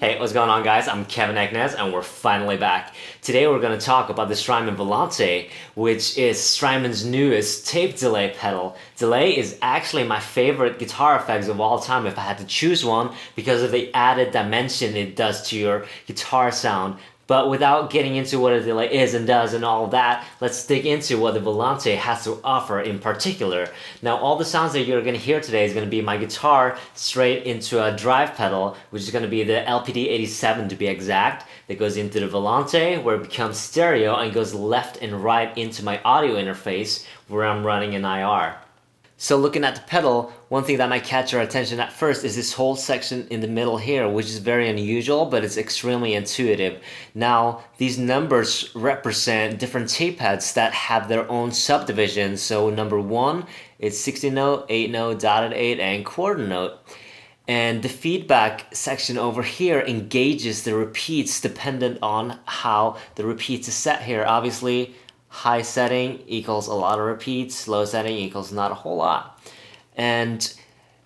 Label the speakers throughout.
Speaker 1: Hey, what's going on, guys? I'm Keveneknes and we're finally back. Today we're going to talk about the Strymon Volante, which is Strymon's newest tape delay pedal. Delay is actually my favorite guitar effects of all time if I had to choose one because of the added dimension it does to your guitar sound. But without getting into what a delay is and does and all of that, let's dig into what the Volante has to offer in particular. Now, all the sounds that you're going to hear today is going to be my guitar straight into a drive pedal, which is going to be the LPD87 to be exact, that goes into the Volante, where it becomes stereo and goes left and right into my audio interface, where I'm running an IR. So looking at the pedal, one thing that might catch your attention at first is this whole section in the middle here, which is very unusual, but it's extremely intuitive. Now, these numbers represent different tape heads that have their own subdivisions. So number 1 is 60 note, 8 note, dotted 8, and quarter note. And the feedback section over here engages the repeats dependent on how the repeats is set here. Obviously, high setting equals a lot of repeats, low setting equals not a whole lot. And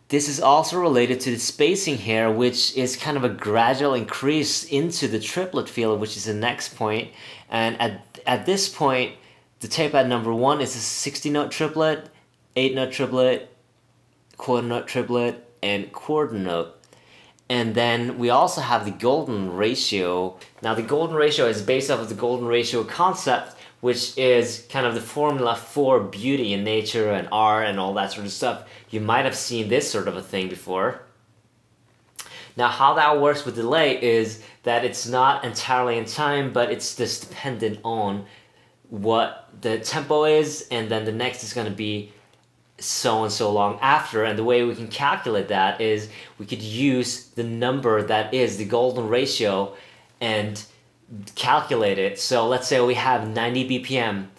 Speaker 1: this is also related to the spacing here, which is kind of a gradual increase into the triplet field, which is the next point. And at this point, the tape pad number 1 is a 60 note triplet, 8 note triplet, quarter note triplet, and quarter note. And then we also have the golden ratio. Now the golden ratio is based off of the golden ratio concept, which is kind of the formula for beauty in nature and art and all that sort of stuff. You might have seen this sort of a thing before. Now how that works with delay is that it's not entirely in time, but it's just dependent on what the tempo is, and then the next is going to be so and so long after. And the way we can calculate that is we could use the number that is the golden ratio and calculate it. So let's say we have 90 BPM,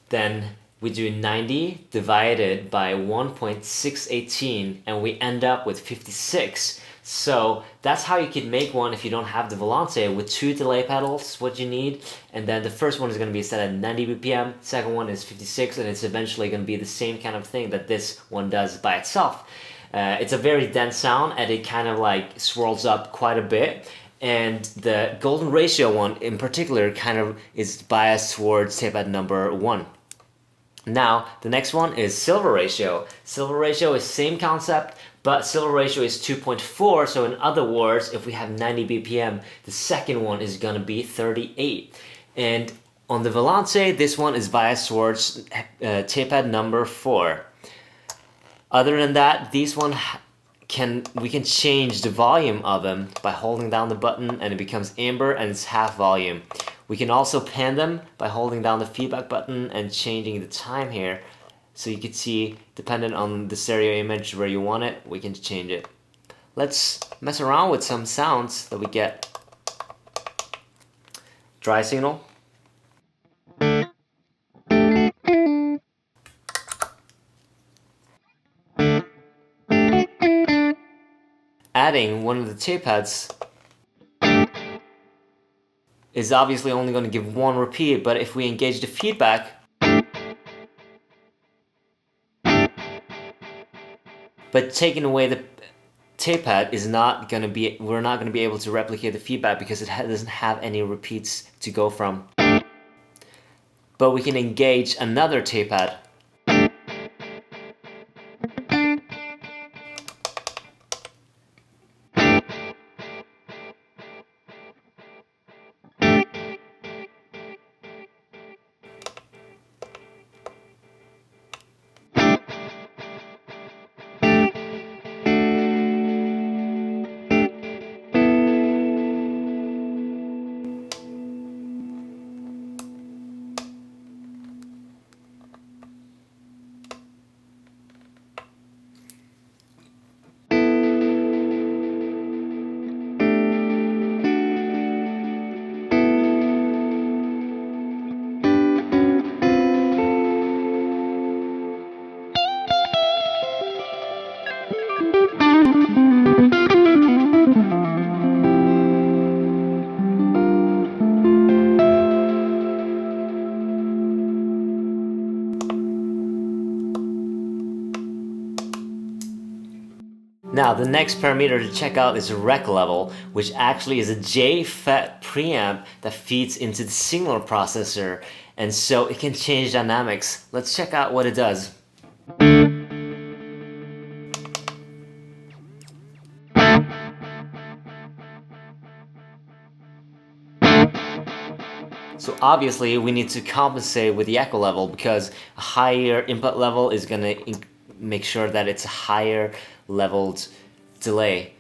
Speaker 1: then we do 90 divided by 1.618 and we end up with 56. So that's how you can make one if you don't have the Volante, with 2 delay pedals, what you need. And then the first one is going to be set at 90 BPM, second one is 56, and it's eventually going to be the same kind of thing that this one does by itself. It's a very dense sound and it kind of like swirls up quite a bit. And the golden ratio one in particular kind of is biased towards tape pad number 1. Now, the next one is silver ratio. Silver ratio is same concept, but silver ratio is 2.4. So in other words, if we have 90 BPM, the second one is going to be 38. And on the Volante, this one is biased towards tape pad number 4. Other than that, these one we can change the volume of them by holding down the button, and it becomes amber and it's half volume. We can also pan them by holding down the feedback button and changing the time here. So you can see, dependent on the stereo image where you want it, we can change it. Let's mess around with some sounds that we get. Dry signal. Adding one of the tape pads is obviously only going to give one repeat, but if we engage the feedback, but taking away the tape pad is not going to be, we're not going to be able to replicate the feedback because it doesn't have any repeats to go from. But we can engage another tape pad. Now the next parameter to check out is rec level, which actually is a JFET preamp that feeds into the signal processor, and so it can change dynamics. Let's check out what it does. So obviously we need to compensate with the echo level, because a higher input level is going to make sure that it's a higher leveled delay.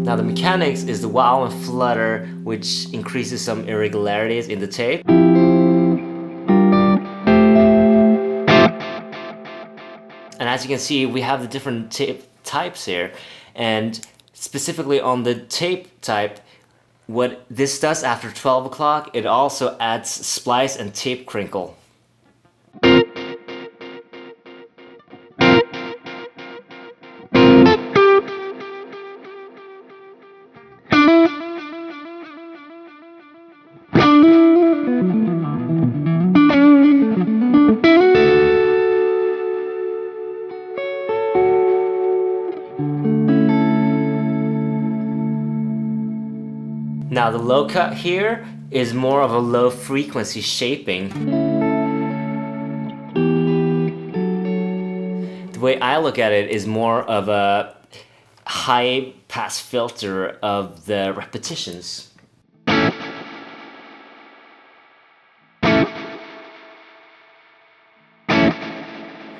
Speaker 1: Now the mechanics is the wow and flutter, which increases some irregularities in the tape. And as you can see, we have the different tape types here, and specifically on the tape type, what this does after 12 o'clock, it also adds splice and tape crinkle. Now the low cut here is more of a low frequency shaping. The way I look at it is more of a high pass filter of the repetitions.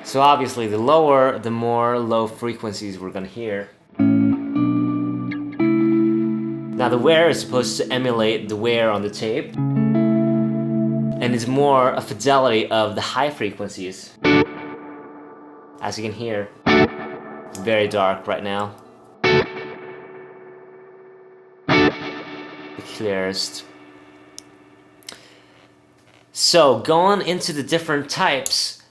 Speaker 1: So obviously the lower, the more low frequencies we're gonna hear. Now the wear is supposed to emulate the wear on the tape, and it's more a fidelity of the high frequencies. As you can hear, it's very dark right now. The clearest. So going into the different types,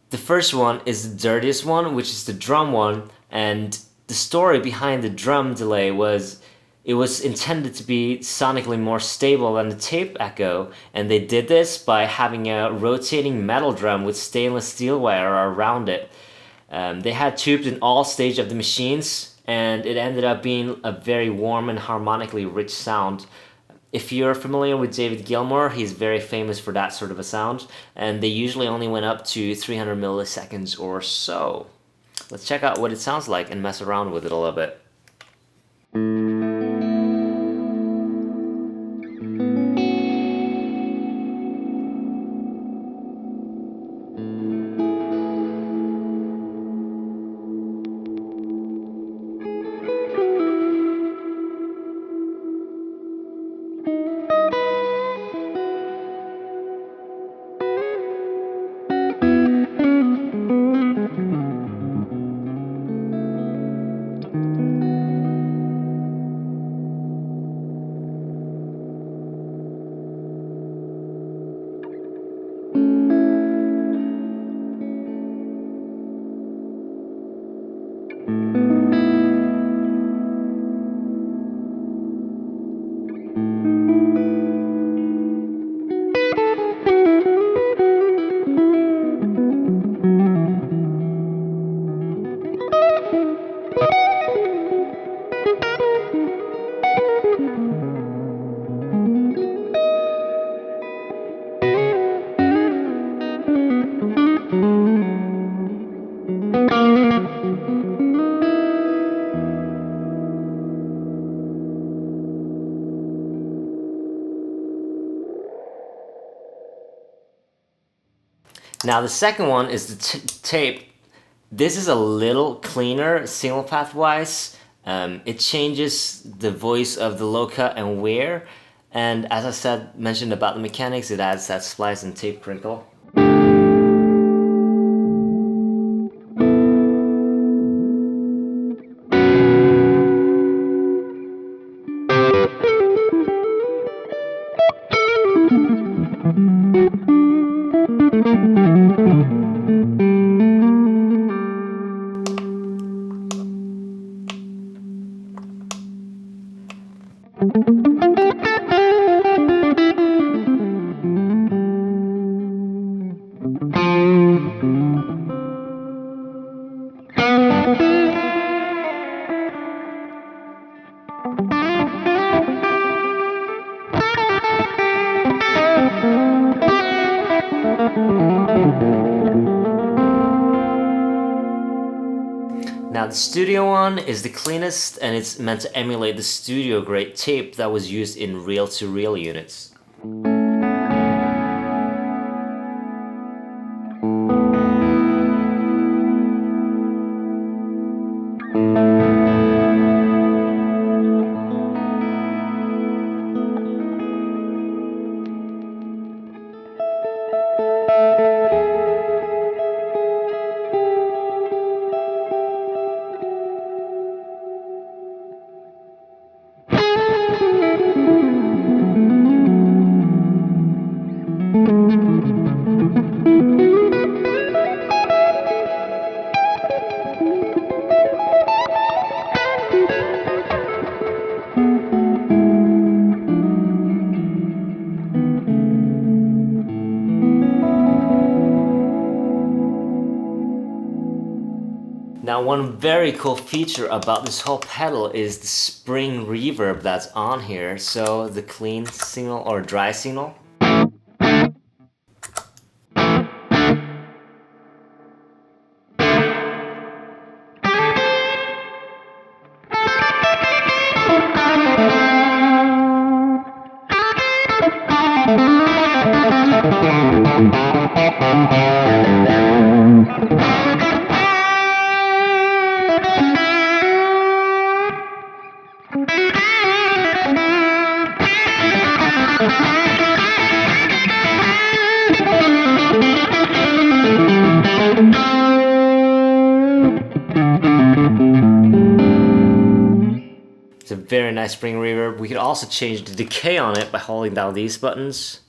Speaker 1: the first one is the dirtiest one, which is the drum one, and the story behind the drum delay was it was intended to be sonically more stable than the tape echo, and they did this by having a rotating metal drum with stainless steel wire around it. They had tubes in all stages of the machines, and it ended up being a very warm and harmonically rich sound. If you're familiar with David Gilmour, he's very famous for that sort of a sound, and they usually only went up to 300 milliseconds or so. Let's check out what it sounds like and mess around with it a little bit. Now the second one is the tape. This is a little cleaner single path wise. It changes the voice of the low cut and wear, and as I mentioned about the mechanics, it adds that splice and tape crinkle. The studio one is the cleanest, and it's meant to emulate the studio grade tape that was used in reel-to-reel units. Now, one very cool feature about this whole pedal is the spring reverb that's on here. So the clean signal or dry signal. It's a very nice spring reverb. We could also change the decay on it by holding down these buttons.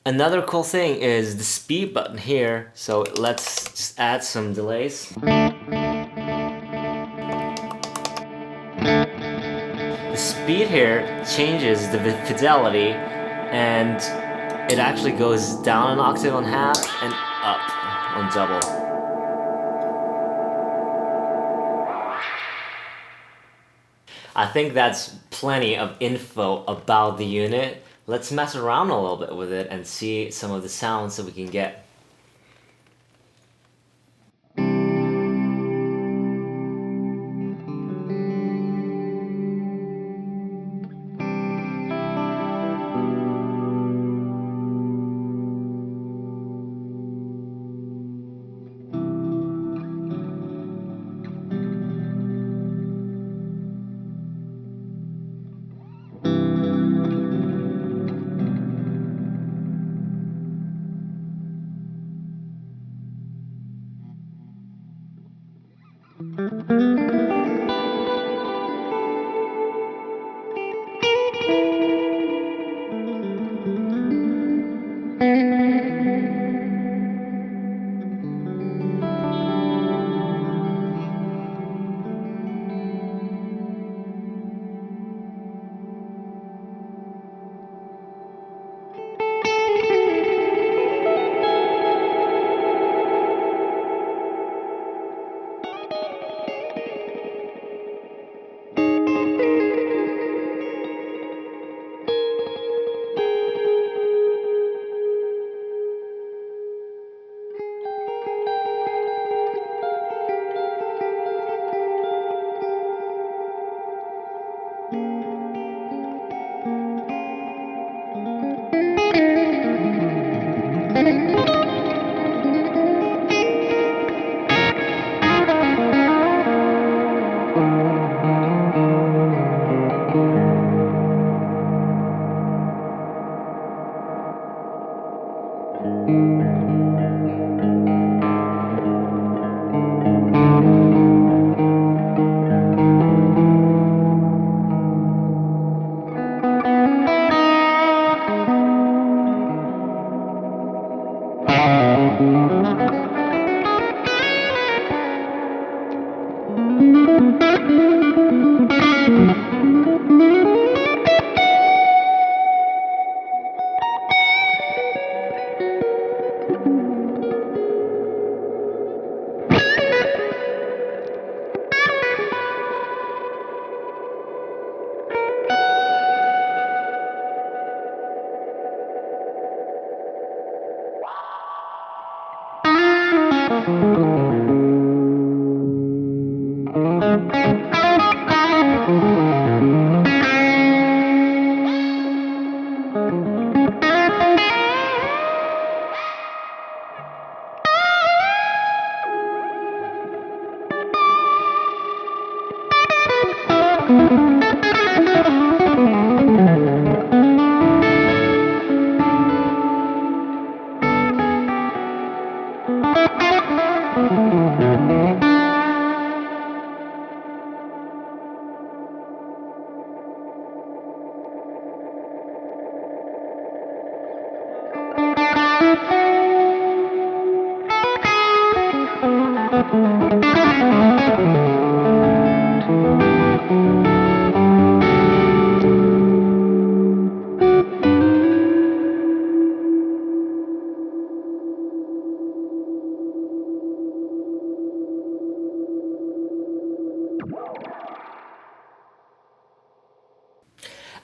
Speaker 1: Another cool thing is the speed button here, so let's just add some delays. The speed here changes the fidelity, and it actually goes down an octave on half and up on double. I think that's plenty of info about the unit. Let's mess around a little bit with it and see some of the sounds that we can get.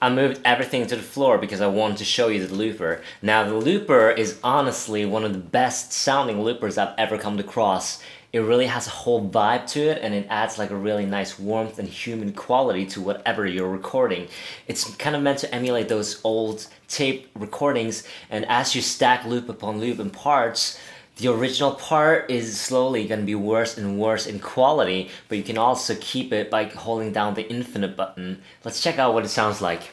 Speaker 1: I moved everything to the floor because I wanted to show you the looper. Now the looper is honestly one of the best sounding loopers I've ever come across. It really has a whole vibe to it, and it adds like a really nice warmth and human quality to whatever you're recording. It's kind of meant to emulate those old tape recordings, and as you stack loop upon loop in parts, the original part is slowly going to be worse and worse in quality, but you can also keep it by holding down the infinite button. Let's check out what it sounds like.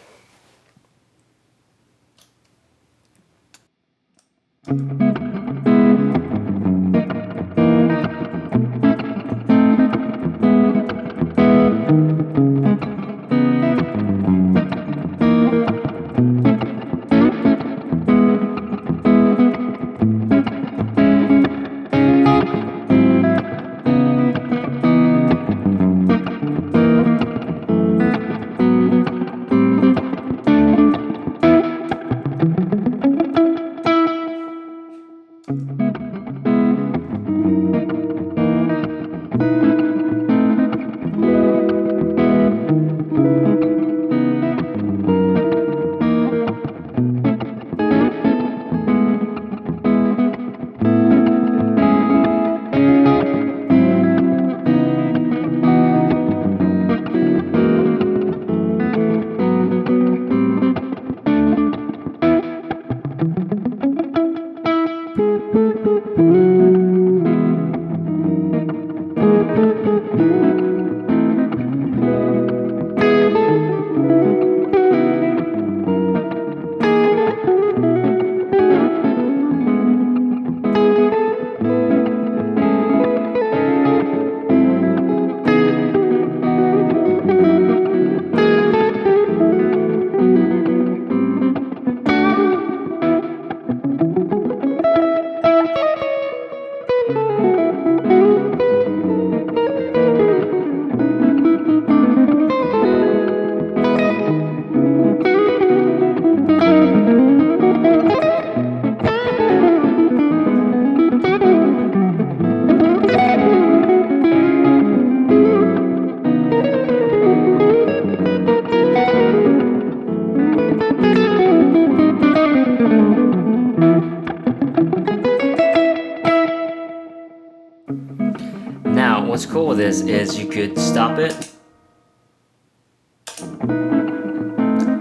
Speaker 1: Now, what's cool with this is you could stop it,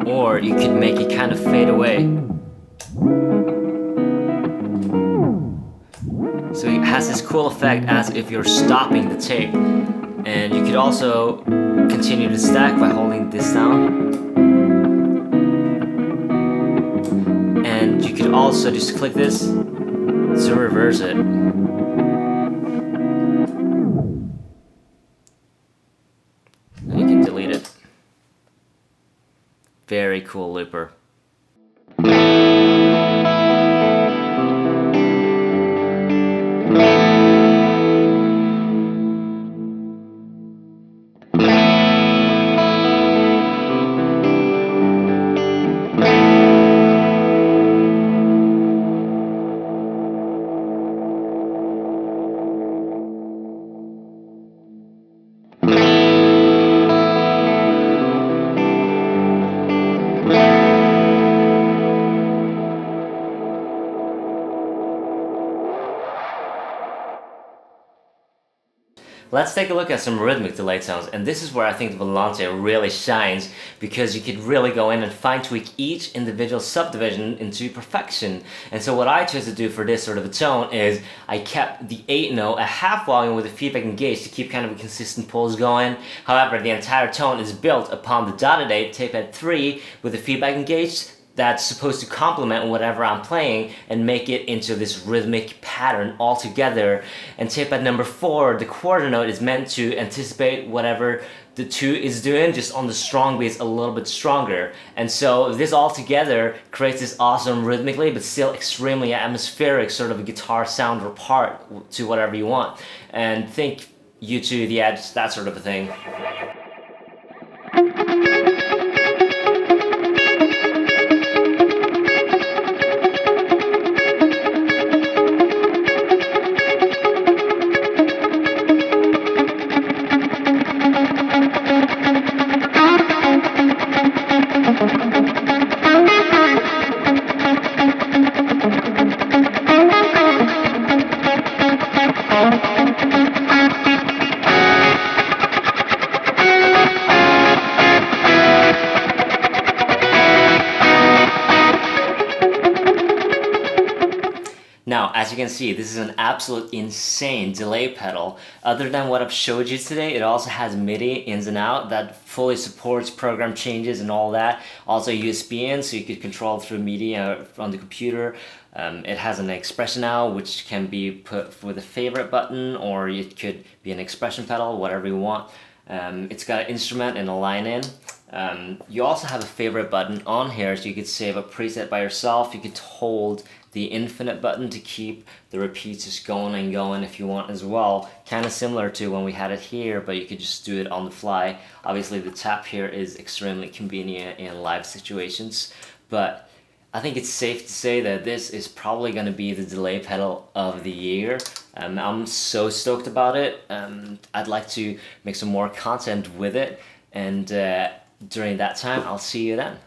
Speaker 1: or you could make it kind of fade away. So it has this cool effect as if you're stopping the tape. And you could also continue to stack by holding this down. And you could also just click this to reverse it. You can delete it. Very cool looper. Let's take a look at some rhythmic delay tones, and this is where I think the Volante really shines, because you could really go in and fine tweak each individual subdivision into perfection. And so what I chose to do for this sort of a tone is I kept the 8 note at half volume with the feedback engaged to keep kind of a consistent pulse going. However, the entire tone is built upon the dotted 8 tape at 3 with the feedback engaged. That's supposed to complement whatever I'm playing and make it into this rhythmic pattern altogether. And tape at number 4, the quarter note is meant to anticipate whatever the 2 is doing, just on the strong bass a little bit stronger. And so this all together creates this awesome rhythmically but still extremely atmospheric sort of a guitar sound or part to whatever you want. And think U2, The Edge, that sort of a thing. Now, as you can see, this is an absolute insane delay pedal. Other than what I've showed you today, it also has MIDI ins and out that fully supports program changes and all that. Also USB in, so you could control through media on the computer. It has an expression out, which can be put with a favorite button, or it could be an expression pedal, whatever you want. It's got an instrument and a line in. You also have a favorite button on here, so you could save a preset by yourself. You could hold the infinite button to keep the repeats just going and going if you want as well. Kind of similar to when we had it here, but you could just do it on the fly. Obviously the tap here is extremely convenient in live situations, but I think it's safe to say that this is probably going to be the delay pedal of the year. I'm so stoked about it. I'd like to make some more content with it, and during that time I'll see you then.